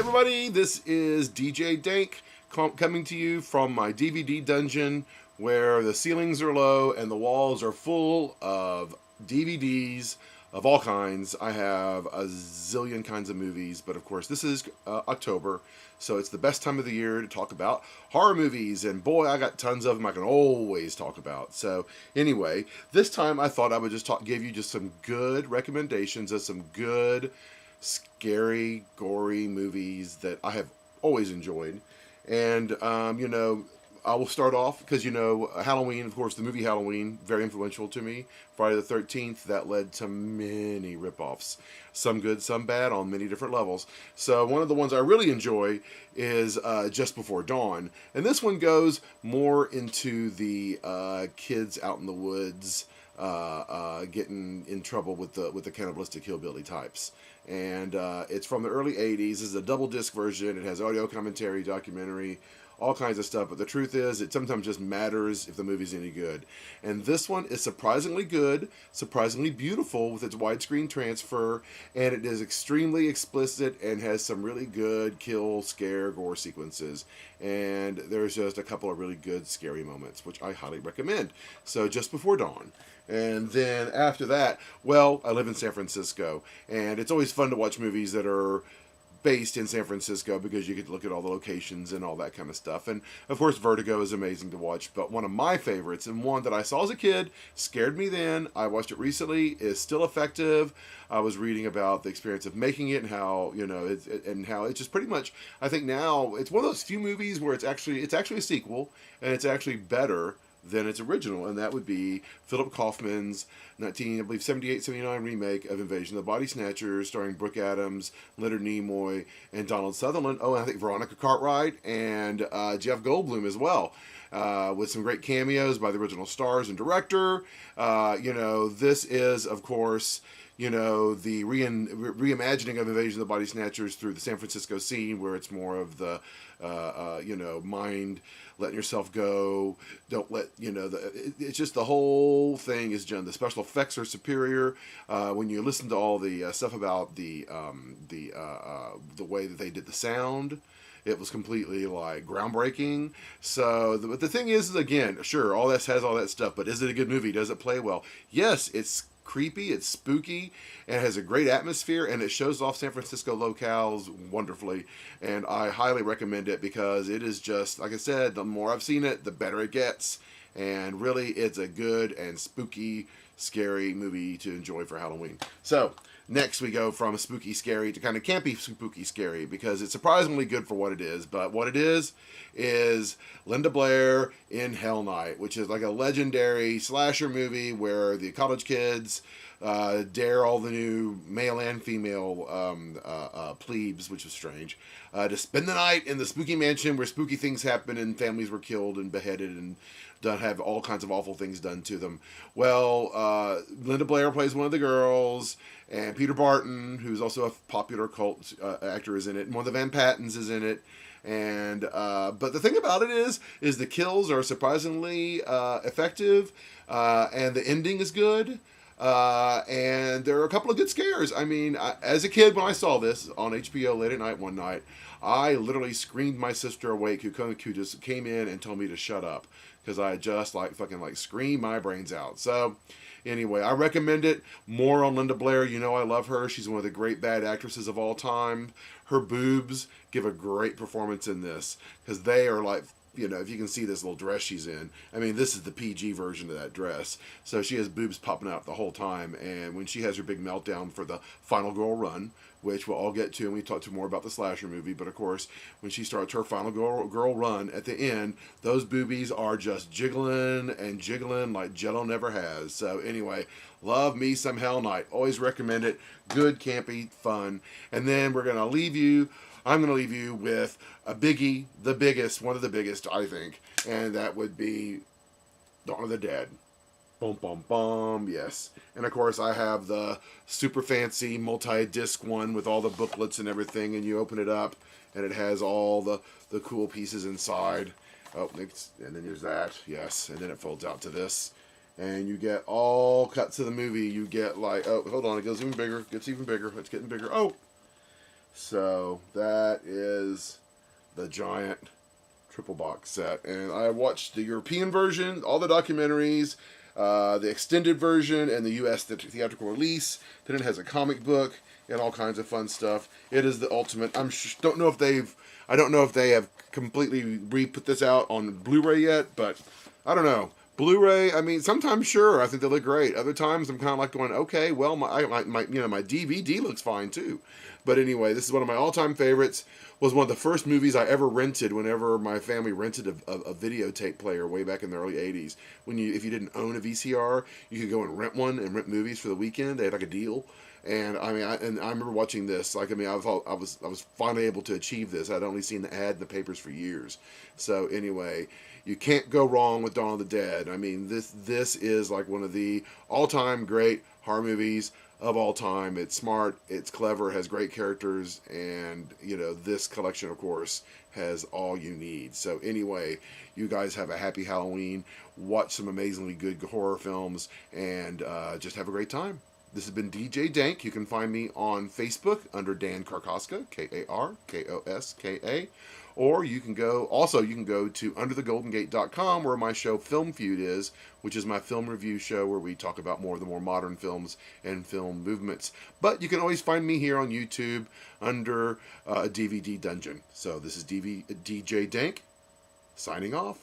everybody, this is DJ Dank coming to you from my DVD dungeon where the ceilings are low and the walls are full of DVDs of all kinds. I have a zillion kinds of movies, but of course this is October, so it's the best time of the year to talk about horror movies, and boy, I got tons of them I can always talk about. So anyway, this time I thought I would just give you just some good recommendations of some good scary, gory movies that I have always enjoyed. And, I will start off because, Halloween, of course, the movie Halloween, very influential to me. Friday the 13th, that led to many ripoffs. Some good, some bad, on many different levels. So one of the ones I really enjoy is Just Before Dawn. And this one goes more into the kids out in the woods getting in trouble with the cannibalistic hillbilly types. And it's from the early 80s. This is a double disc version. It has audio commentary, documentary, all kinds of stuff. But the truth is, it sometimes just matters if the movie's any good. And this one is surprisingly good, surprisingly beautiful with its widescreen transfer, and it is extremely explicit and has some really good kill, scare, gore sequences. And there's just a couple of really good scary moments, which I highly recommend. So Just Before Dawn. And then after that, well, I live in San Francisco, and it's always fun to watch movies that are based in San Francisco because you get to look at all the locations and all that kind of stuff. And of course, Vertigo is amazing to watch, but one of my favorites, and one that I saw as a kid, scared me then, I watched it recently, is still effective. I was reading about the experience of making it and how, how it's just pretty much, I think now, it's one of those few movies where it's actually a sequel, and it's actually better than its original, and that would be Philip Kaufman's 1978-79 remake of Invasion of the Body Snatchers, starring Brooke Adams, Leonard Nimoy, and Donald Sutherland. Oh, and I think Veronica Cartwright and Jeff Goldblum as well, with some great cameos by the original stars and director. This is, of course, the reimagining of Invasion of the Body Snatchers through the San Francisco scene, where it's more of the, mind, letting yourself go, don't let, it's just the whole thing is done. The special effects are superior. When you listen to all the stuff about the way that they did the sound, it was completely groundbreaking. So, but the thing is, again, sure, all this has all that stuff, but is it a good movie? Does it play well? Yes, it's creepy, it's spooky, and it has a great atmosphere, and it shows off San Francisco locales wonderfully, and I highly recommend it because it is just, like I said, the more I've seen it, the better it gets, and really it's a good and spooky, scary movie to enjoy for Halloween. So, next we go from spooky scary to kind of campy spooky scary, because it's surprisingly good for what it is. But what it is Linda Blair in Hell Night, which is like a legendary slasher movie where the college kids dare all the new male and female plebes, which was strange, to spend the night in the spooky mansion where spooky things happen and families were killed and beheaded and have all kinds of awful things done to them. Well, Linda Blair plays one of the girls, and Peter Barton, who's also a popular cult actor, is in it, and one of the Van Pattens is in it. And but the thing about it is the kills are surprisingly effective, and the ending is good. And there are a couple of good scares. I mean, as a kid, when I saw this on HBO late at night one night, I literally screamed my sister awake, who just came in and told me to shut up, because I just fucking screamed my brains out. So anyway, I recommend it. More on Linda Blair. I love her. She's one of the great bad actresses of all time. Her boobs give a great performance in this, because they are if you can see this little dress she's in, I mean, this is the PG version of that dress. So she has boobs popping out the whole time. And when she has her big meltdown for the final girl run, which we'll all get to, and we talk to more about the slasher movie, but of course, when she starts her final girl run at the end, those boobies are just jiggling and jiggling like Jello never has. So anyway, love me some Hell Night. Always recommend it. Good, campy, fun. And then I'm going to leave you with a biggie, one of the biggest, I think, and that would be Dawn of the Dead. Boom, boom, boom, yes. And of course, I have the super fancy multi-disc one with all the booklets and everything, and you open it up, and it has all the cool pieces inside. Oh, and then there's that, yes, and then it folds out to this. And you get all cuts of the movie. You get oh, hold on, it goes even bigger, gets even bigger, it's getting bigger. Oh, So that is the giant triple box set. And I watched the European version, all the documentaries, the extended version, and the U.S. theatrical release. Then it has a comic book and all kinds of fun stuff. It is the ultimate. I don't know if they have completely re-put this out on Blu-ray yet, but I don't know. Blu-ray, I mean, sometimes sure, I think they look great. Other times I'm kind of like going, okay, well, my DVD looks fine too. But anyway, this is one of my all-time favorites. Was one of the first movies I ever rented whenever my family rented a videotape player way back in the early 80s. If you didn't own a VCR, you could go and rent one and rent movies for the weekend. They had like a deal. And I remember watching this. I was finally able to achieve this. I'd only seen the ad in the papers for years. So anyway, you can't go wrong with Dawn of the Dead. I mean, this is like one of the all-time great horror movies of all time. It's smart, it's clever, has great characters, and this collection, of course, has all you need. So anyway, you guys have a happy Halloween. Watch some amazingly good horror films, and just have a great time. This has been DJ Dank. You can find me on Facebook under Dan Karkoska, Karkoska, or you can go to underthegoldengate.com, where my show Film Feud is, which is my film review show where we talk about more of the more modern films and film movements. But you can always find me here on YouTube under DVD Dungeon. So this is DJ Dank signing off.